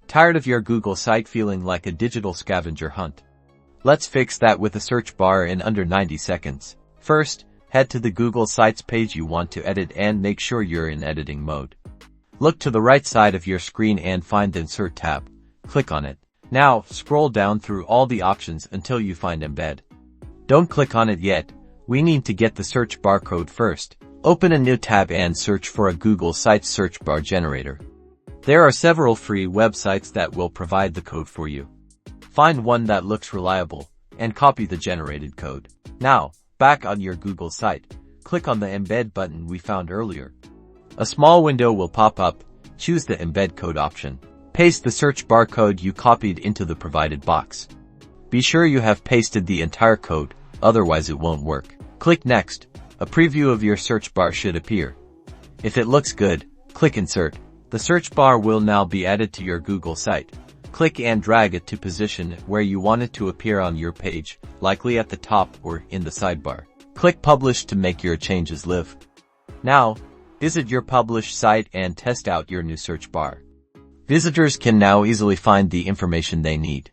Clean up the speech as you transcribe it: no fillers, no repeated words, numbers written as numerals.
Tired of your Google site feeling like a digital scavenger hunt? Let's fix that with a search bar in under 90 seconds. First, head to the Google Sites page you want to edit and make sure you're in editing mode. Look to the right side of your screen and find the Insert tab. Click on it. Now, scroll down through all the options until you find Embed. Don't click on it yet. We need to get the search bar code first. Open a new tab and search for a Google Sites search bar generator. There are several free websites that will provide the code for you. Find one that looks reliable and copy the generated code. Now, back on your Google site, click on the Embed button we found earlier. A small window will pop up. Choose the Embed code option. Paste the search bar code you copied into the provided box. Be sure you have pasted the entire code, otherwise it won't work. Click Next. A preview of your search bar should appear. If it looks good, click Insert. The search bar will now be added to your Google site. Click and drag it to position it where you want it to appear on your page, likely at the top or in the sidebar. Click Publish to make your changes live. Now, visit your published site and test out your new search bar. Visitors can now easily find the information they need.